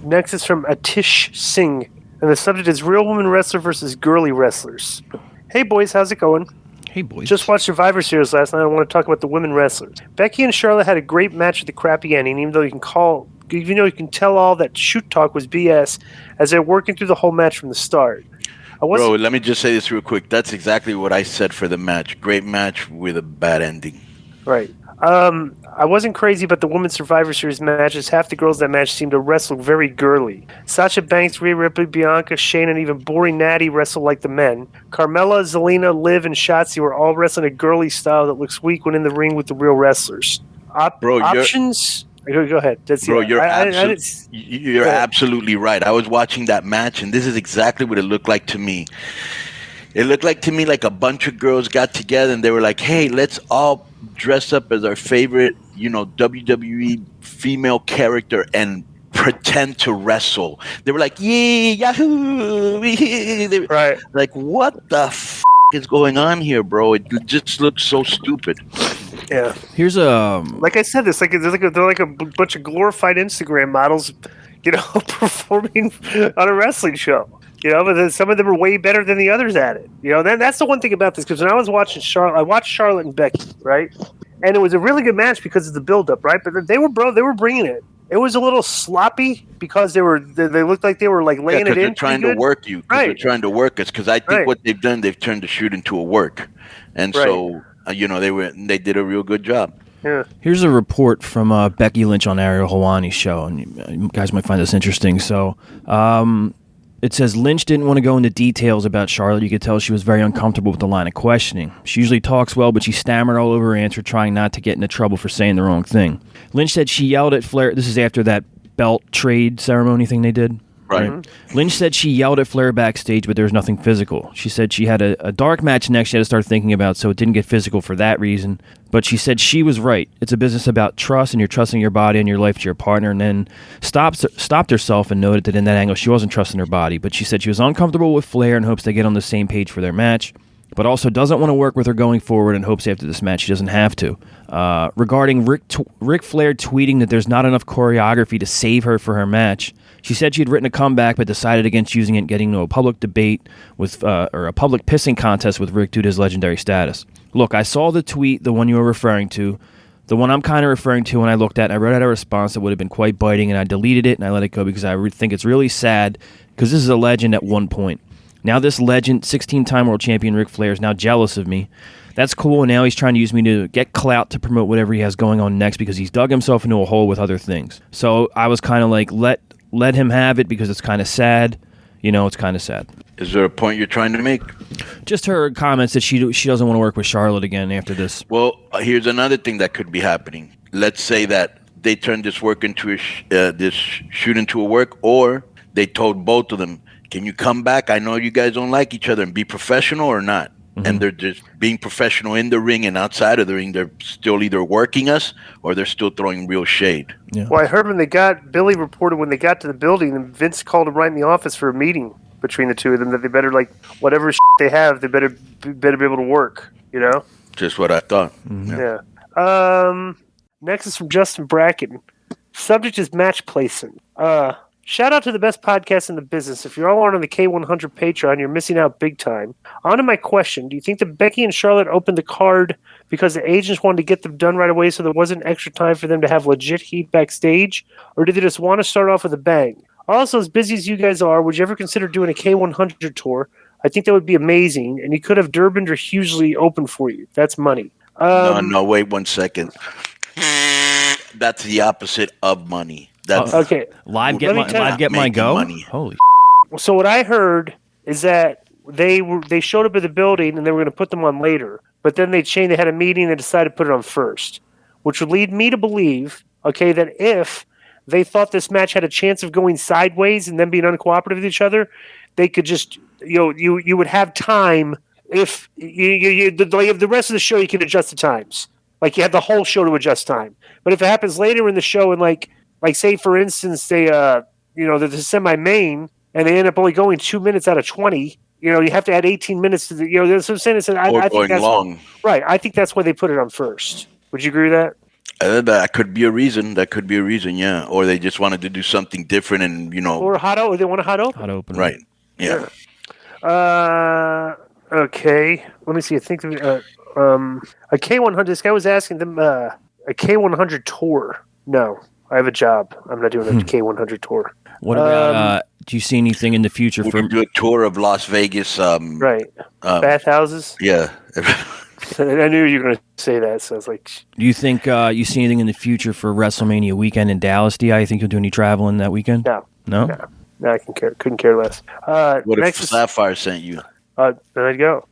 Next is from Atish Singh, and the subject is real women wrestler versus girly wrestlers. Hey boys, how's it going? Hey boys. Just watched Survivor Series last night. I want to talk about the women wrestlers. Becky and Charlotte had a great match at the crappy ending, even though you can tell all that shoot talk was BS as they're working through the whole match from the start. Bro, let me just say this real quick. That's exactly what I said for the match. Great match with a bad ending. Right. I wasn't crazy about the Women's Survivor Series matches. Half the girls in that match seemed to wrestle very girly. Sasha Banks, Rhea Ripley, Bianca, Shayna, and even boring Natty wrestled like the men. Carmella, Zelina, Liv, and Shotzi were all wrestling a girly style that looks weak when in the ring with the real wrestlers. Options... Go ahead. You're absolutely right. I was watching that match, and this is exactly what it looked like to me. It looked like to me like a bunch of girls got together, and they were like, hey, let's all dress up as our favorite, WWE female character and pretend to wrestle. They were like, yeah, yahoo! Right. Like, what the f*** is going on here, bro? It just looks so stupid. Yeah. Here's like I said, they're like a bunch of glorified Instagram models, performing on a wrestling show. But then some of them are way better than the others at it. That's the one thing about this, because when I was watching Charlotte, I watched Charlotte and Becky, right? And it was a really good match because of the build-up, right? But they were bringing it. It was a little sloppy because they looked like they were like laying it in. They're trying to work you. Right. They're trying to work us. Because I think what they've done, they've turned the shoot into a work, and so they did a real good job. Yeah. Here's a report from Becky Lynch on Ariel Helwani's show, and you guys might find this interesting. So, it says Lynch didn't want to go into details about Charlotte. You could tell she was very uncomfortable with the line of questioning. She usually talks well, but she stammered all over her answer, trying not to get into trouble for saying the wrong thing. Lynch said she yelled at Flair. This is after that belt trade ceremony thing they did. Right. Mm-hmm. Lynch said she yelled at Flair backstage, but there was nothing physical. She said she had a dark match next she had to start thinking about, so it didn't get physical for that reason. But she said she was right. It's a business about trust, and you're trusting your body and your life to your partner, and then stopped herself and noted that in that angle she wasn't trusting her body. But she said she was uncomfortable with Flair and hopes they get on the same page for their match, but also doesn't want to work with her going forward and hopes after this match she doesn't have to. Regarding Ric Flair tweeting that there's not enough choreography to save her for her match, she said she had written a comeback but decided against using it and getting into a public debate with or a public pissing contest with Rick due to his legendary status. Look, I saw the tweet, the one you were referring to, the one I'm kind of referring to, when I looked at it, and I wrote out a response that would have been quite biting, and I deleted it and I let it go because I think it's really sad because this is a legend at one point. Now this legend, 16-time world champion Ric Flair, is now jealous of me. That's cool, and now he's trying to use me to get clout to promote whatever he has going on next because he's dug himself into a hole with other things. So I was kind of like, let him have it because it's kind of sad. It's kind of sad. Is there a point you're trying to make? Just her comments that she doesn't want to work with Charlotte again after this. Well, here's another thing that could be happening. Let's say that they turned this work into this shoot into a work, or they told both of them, can you come back? I know you guys don't like each other, and be professional or not. Mm-hmm. And they're just being professional in the ring and outside of the ring. They're still either working us or they're still throwing real shade. Yeah. Well, I heard Billy reported when they got to the building, and Vince called him right in the office for a meeting between the two of them, that they better, whatever they have, they better be able to work, Just what I thought. Mm-hmm. Yeah. Next is from Justin Bracken. Subject is match placement. Shout out to the best podcast in the business. If you're all on the K100 Patreon, you're missing out big time. On to my question. Do you think that Becky and Charlotte opened the card because the agents wanted to get them done right away so there wasn't extra time for them to have legit heat backstage? Or did they just want to start off with a bang? Also, as busy as you guys are, would you ever consider doing a K100 tour? I think that would be amazing, and you could have Durbin or Hughley open for you. That's money. No, wait 1 second. That's the opposite of money. That's okay. Live get my go. Money. Holy. So what I heard is that they showed up at the building and they were going to put them on later, but then they changed. They had a meeting and they decided to put it on first, which would lead me to believe, that if they thought this match had a chance of going sideways and then being uncooperative with each other, they could just you would have time. If the rest of the show, you can adjust the times. Like you have the whole show to adjust time. But if it happens later in the show and like say for instance they they're the semi-main and they end up only going 2 minutes out of 20, you have to add 18 minutes to the that's what I'm saying. I think that's long. Right. I think that's why they put it on first. Would you agree with that? That could be a reason. That could be a reason, yeah. Or they just wanted to do something different, and Or they want a hot open. Hot open. right, yeah. Okay. Let me see. I think a K100. This guy was asking them a K100 tour. No, I have a job. I'm not doing a K100 tour. What about? Do you see anything in the future We for? could do a tour of Las Vegas. Right. Bathhouses. Yeah. I knew you were going to say that, so I was like, Do you think you see anything in the future for WrestleMania weekend in Dallas? Do you think you'll do any traveling that weekend? No, I couldn't care less. What if Next Sapphire sent you? then I'd go.